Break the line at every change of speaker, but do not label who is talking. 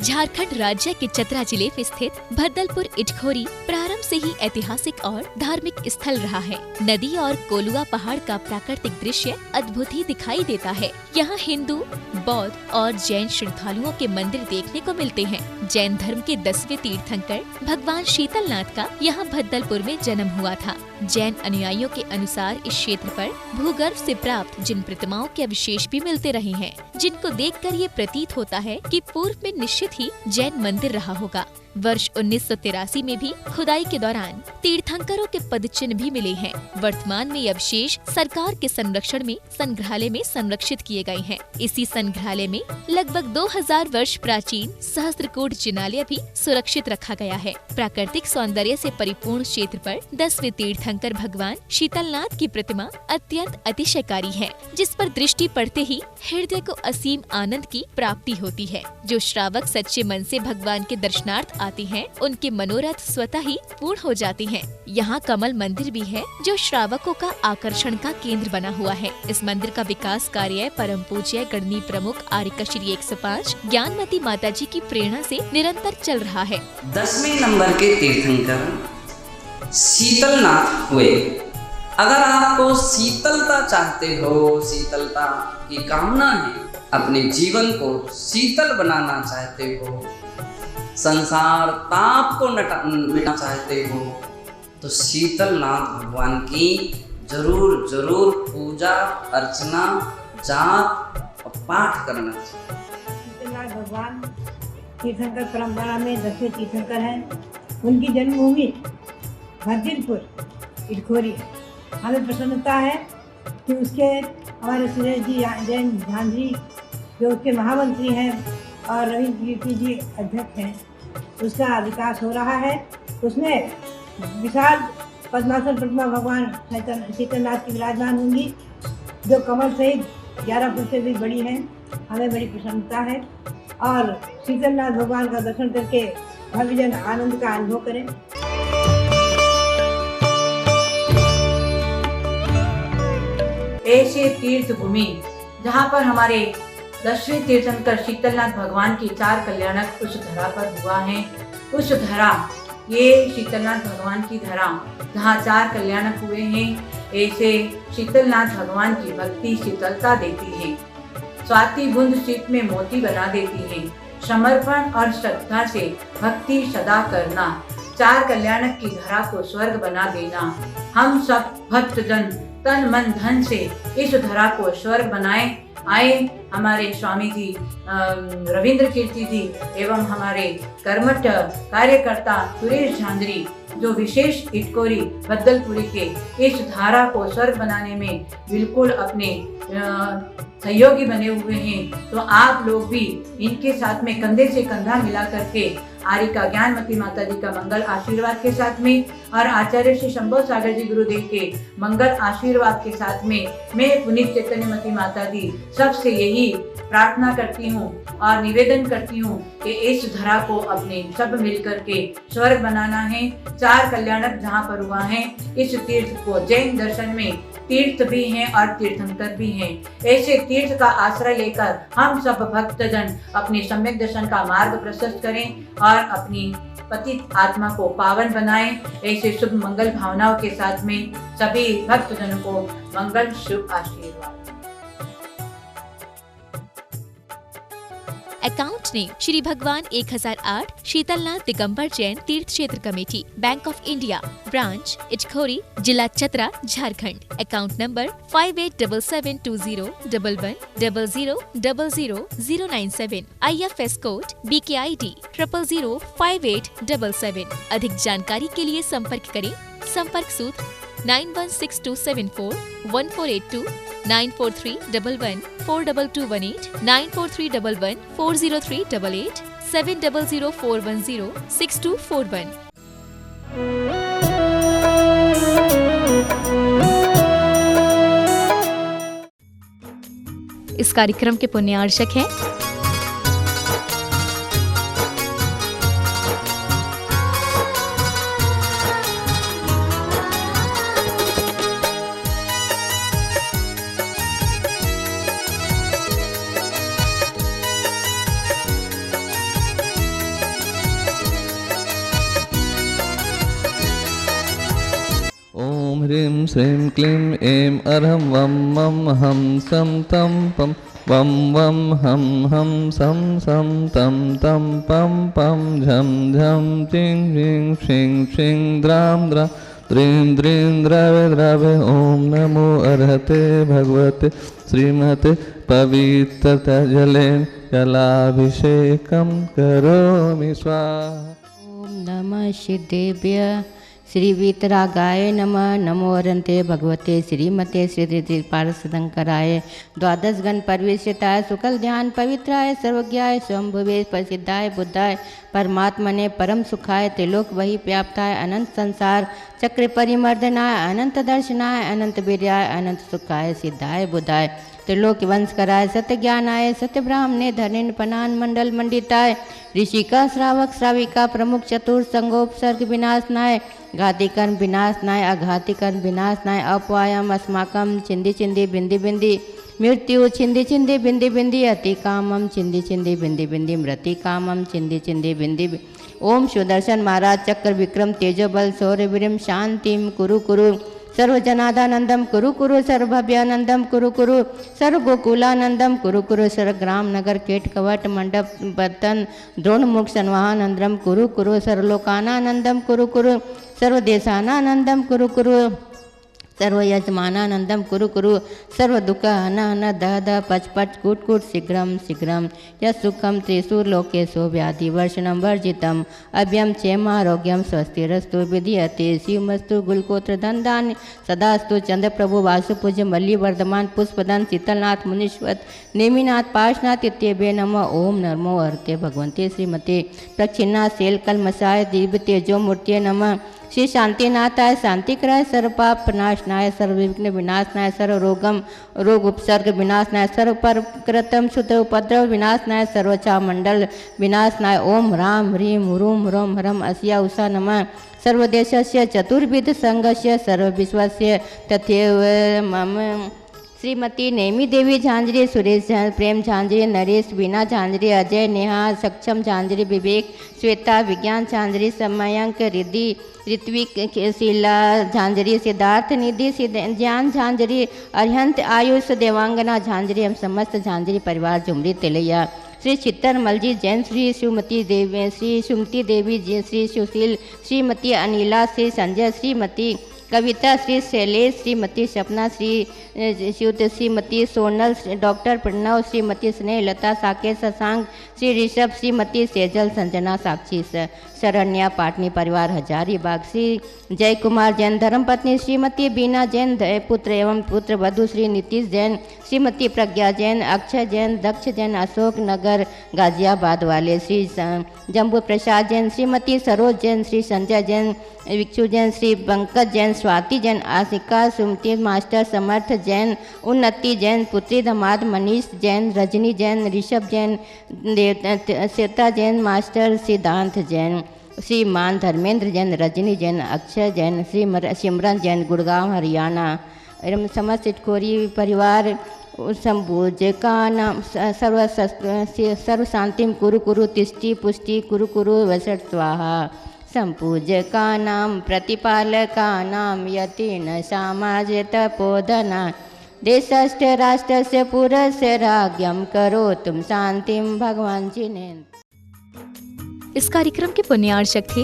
झारखंड राज्य के चतरा जिले में स्थित भद्दलपुर इटखोरी प्रारंभ से ही ऐतिहासिक और धार्मिक स्थल रहा है। नदी और कोलुआ पहाड़ का प्राकृतिक दृश्य अद्भुत ही दिखाई देता है। यहाँ हिंदू, बौद्ध और जैन श्रद्धालुओं के मंदिर देखने को मिलते हैं। जैन धर्म के 10वें तीर्थंकर भगवान शीतलनाथ का यहाँ भद्दलपुर में जन्म हुआ था। जैन अनुयायियों के अनुसार इस क्षेत्र पर भूगर्भ से प्राप्त जिन प्रतिमाओं के अवशेष भी मिलते रहे हैं, जिनको देखकर ये प्रतीत होता है कि पूर्व में निश्चित ही जैन मंदिर रहा होगा। वर्ष 1983 में भी खुदाई के दौरान तीर्थंकरों के पदचिन्ह भी मिले हैं। वर्तमान में ये अवशेष सरकार के संरक्षण में संग्रहालय में संरक्षित किए गए हैं। इसी संग्रहालय में लगभग 2000 वर्ष प्राचीन सहस्त्रकूट जिनालय भी सुरक्षित रखा गया है। प्राकृतिक सौंदर्य से परिपूर्ण क्षेत्र पर 10वें तीर्थंकर भगवान शीतलनाथ की प्रतिमा अत्यंत अतिशयकारी है, जिस पर दृष्टि पड़ते ही हृदय को असीम आनंद की प्राप्ति होती है। जो श्रावक सच्चे मन से भगवान के दर्शनार्थ आते हैं, उनके मनोरथ स्वतः ही पूर्ण हो जाते हैं। यहाँ कमल मंदिर भी है, जो श्रावकों का आकर्षण का केंद्र बना हुआ है। इस मंदिर का विकास कार्य परम पूज्य गणनी प्रमुख आर्यकश्री 105 ज्ञानमती माता जी की प्रेरणा से निरंतर चल रहा है।
10वें नंबर के तीर्थंकर शीतलनाथ हुए। अगर आपको शीतलता चाहते हो, शीतलता की कामना है, अपने जीवन को शीतल बनाना चाहते हो, संसार ताप को मिटाना चाहते हो, तो शीतलनाथ भगवान की जरूर जरूर पूजा अर्चना जाप और पाठ करना चाहिए।
शीतलनाथ भगवान तीर्थंकर परंपरा में 10वें तीर्थंकर हैं। उनकी जन्मभूमि भद्दलपुर इटखोरी। हमें प्रसन्नता है कि उसके हमारे सुरेश जी जैन झांझरी जो उसके महामंत्री हैं और रविंद्र कीर्ति जी अध्यक्ष हैं, उसका विकास हो रहा है। उसमें विशाल पद्मासन प्रतिमा भगवान शीतलनाथ की विराजमान होंगी, जो कमल सहित 11 फुट से भी बड़ी हैं। हमें बड़ी प्रसन्नता है और शीतलनाथ भगवान का दर्शन करके भक्तजन आनंद का अनुभव करें।
ऐसे तीर्थ भूमि जहाँ पर हमारे 10वें तीर्थंकर शीतलनाथ भगवान की 4 कल्याणक उस धरा पर हुआ है। उस धरा, ये शीतलनाथ भगवान की धरा जहाँ 4 कल्याणक हुए हैं। ऐसे शीतलनाथ भगवान की भक्ति शीतलता देती है। स्वाति बूंद शीत में मोती बना देती है। समर्पण और श्रद्धा से भक्ति सदा करना, 4 कल्याणक की धरा को स्वर्ग बना देना। हम सब भक्तजन तन मन धन से इस धरा को स्वर्ग बनाए। आए हमारे स्वामी जी रविंद्र कीर्ति जी एवं हमारे कर्मठ कार्यकर्ता सुरेश झांझरी, जो विशेष इटखोरी भद्दलपुरी के इस धारा को स्वर्ग बनाने में बिल्कुल अपने सहयोगी बने हुए हैं। तो आप लोग भी इनके साथ में कंधे से कंधा मिला करके आर्यिका ज्ञानमती माता जी का मंगल आशीर्वाद के साथ में और आचार्य श्री शंभो सागर जी गुरुदेव के मंगल आशीर्वाद के साथ में मैं पुनीत चैतन्यमती माता दी सबसे यही प्रार्थना करती हूँ और निवेदन करती हूँ कि इस धरा को अपने सब मिलकर के स्वर्ग बनाना है। 4 कल्याणक जहाँ पर हुआ है, इस तीर्थ को जैन दर्शन में तीर्थ भी हैं और तीर्थंकर भी हैं। ऐसे तीर्थ का आश्रय लेकर हम सब भक्तजन अपने सम्यक दर्शन का मार्ग प्रशस्त करें और अपनी पतित आत्मा को पावन बनाएं। ऐसे शुभ मंगल भावनाओं के साथ में सभी भक्तजनों को मंगल शुभ आशीर्वाद।
अकाउंट नेम श्री भगवान 1008 शीतलनाथ दिगंबर जैन तीर्थ क्षेत्र committee, bank of India, branch Itkhori, जिला Chatra, Jharkhand. Account number 58772000000097। IFS code BKID 0005877। अधिक जानकारी के लिए संपर्क करें। संपर्क सूत्र 9162741482, 9431142218, 9431140388, 7004106241। इस कार्यक्रम के पुण्यार्चक हैं
श्रीं क्लीं ऐं अर्हं वं मं हं सं तं पं वं वं हं हं सं सं तं तं पं पं झं झं चिं चिं श्रीं श्रीं द्रां द्रां द्रीं द्रीं द्रवे द्रवे ॐ नमो अर्हते भगवते श्रीमते पवित्रजलेन जलाभिषेकं करोमि स्वाहा।
ओम नमः सिद्धेभ्य श्री वीतरागाय नमः। नमो अरन्ते भगवते श्रीमते श्री पारसशंकराय द्वादश गण परिवेशिताय सुकल ध्यान पवित्राय सर्वज्ञाय स्वयंभुवे प्रसिद्धाय बुद्धाय परमात्मने परम सुखाय त्रिलोक वही व्याप्ताय अनंत संसार चक्र परिमर्दनाय अनंत दर्शनाय अनंत वीर्याय अनंत सुखाय सिद्धाय बुद्धाय त्रिलोक वंश कराय सत्य ज्ञानाय सत्य ब्राह्मणे धनेन पनान मंडल मंडिताय ऋषिका श्रावक श्राविका प्रमुख चतुर संगोपसर्ग विनाशनाय घातिकर्म विनाशनाय अघातिकर्म विनाशनाय अपवायम अस्माकम छिंदी छिंदी बिंदी बिंदी मृत्यु छिंदी छिंदी बिंदी बिंदी अति कामम छिंदी छिंदी बिंदी बिंदी मृति कामम छिंदी छिंदी बिंदी ओम सुदर्शन महाराज चक्र विक्रम तेजोबल शौर्य वीरम शांतिम कुरु कुरु सर्वजनादानंदम कुरु कुरु सर्वभव्यानंदम कुरु कुरु सर्व गोकुलानंदम कुरु कुरु सर्व ग्राम नगर केट कवट मंडप बर्तन द्रोण मुख संवाहानंदम कुरु कुरु सर्वलोकानानंदम कुरु कुरु सर्वदेशानानंदम कुरु कुरु सर्व यजमानानंदम कुरु कुरु सर्व दुख हन हन दह दह पच पच कूट कूट शीघ्रम शीघ्रम यत्सुखम त्रिशूर लोकेशो व्याधि वर्षणम वर्जितम अभ्यम क्षेमारोग्यम स्वस्तिरस्तु विधियते शिवमस्तु गुलकोत्र धनदान सदास्तु चंद्र प्रभु वासुपूज्य मल्ली वर्धमान पुष्पदन शीतलनाथ मुनीश्वर नेमिनाथ पार्शनाथ इत्येभ्य नमः। ओम नमो हरते भगवन्ते श्रीमते प्रक्षिन्ना सेल कलमसाय दिव्य तेजो मूर्तिये नमः। श्री शांतिनाथाय शांतिकराय सर्व पाप प्रनाशनाय सर्व विघ्न विनाशनाय सर्व रोग उपसर्ग विनाशनाय सर्व परकृतम शुद्ध उपद्रव विनाशनाय सर्वचा मंडल विनाशनाय ओम ह्रां ह्रीं ह्रूं ह्रौं ह्रम अस्या उषा नमः। सर्वदेशस्य चतुर्विध संघस्य सर्वविश्वस्य तथैव मम श्रीमती नेमी देवी झांझरी सुरेश प्रेम झांझरी नरेश बीना झांझरी अजय नेहा सक्षम झांझरी विवेक श्वेता विज्ञान झांझरी समयंक रिद्धि ऋत्विक शीला झांझरी सिद्धार्थ निधि ज्ञान झांझरी अरिहंत आयुष देवांगना झांझरी हम समस्त झांझरी परिवार झुमरी तिलैया श्री चित्तरमल जी जैन श्री शिवमती देवी श्री सुमती देवी जी श्री सुशील श्रीमती अनिला श्री संजय श्रीमती कविता श्री शैलेश श्रीमती सपना श्री शिवत श्रीमती सोनल डॉक्टर प्रणव श्रीमती स्नेहलता साकेत शशांक श्री ऋषभ श्रीमती सेजल संजना साक्षी शरण्या पाटनी परिवार हजारीबाग श्री जय कुमार जैन धर्मपत्नी श्रीमती बीना जैन पुत्र एवं पुत्र वधु श्री नीतीश जैन श्रीमती प्रज्ञा जैन अक्षय जैन दक्ष जैन अशोक नगर गाजियाबाद वाले श्री जम्बू प्रसाद जैन श्रीमती सरोज जैन श्री संजय जैन विक्षु जैन श्री पंकज जैन स्वाति जैन आशिका सुमति मास्टर समर्थ जैन उन्नति जैन पुत्री धमाद मनीष जैन रजनी जैन ऋषभ जैन श्वेता जैन मास्टर सिद्धांत जैन श्रीमान धर्मेंद्र जैन रजनी जैन अक्षय जैन श्री सिमरन जैन गुड़गांव हरियाणा एवं समस्त इटखोरी परिवार संभोज का नाम सर्व शांतिम कुरु कुरु तिष्टि पुष्टि कुरु कुरु वसट स्वाहा संपूजका नाम प्रतिपालका नाम यतिन समाज तपोधना देशस्थ राष्ट्रस्य पुरस्य राज्ञं करो तुम शांतिम भगवान जी ने।
इस कार्यक्रम के पुण्यार्चक थे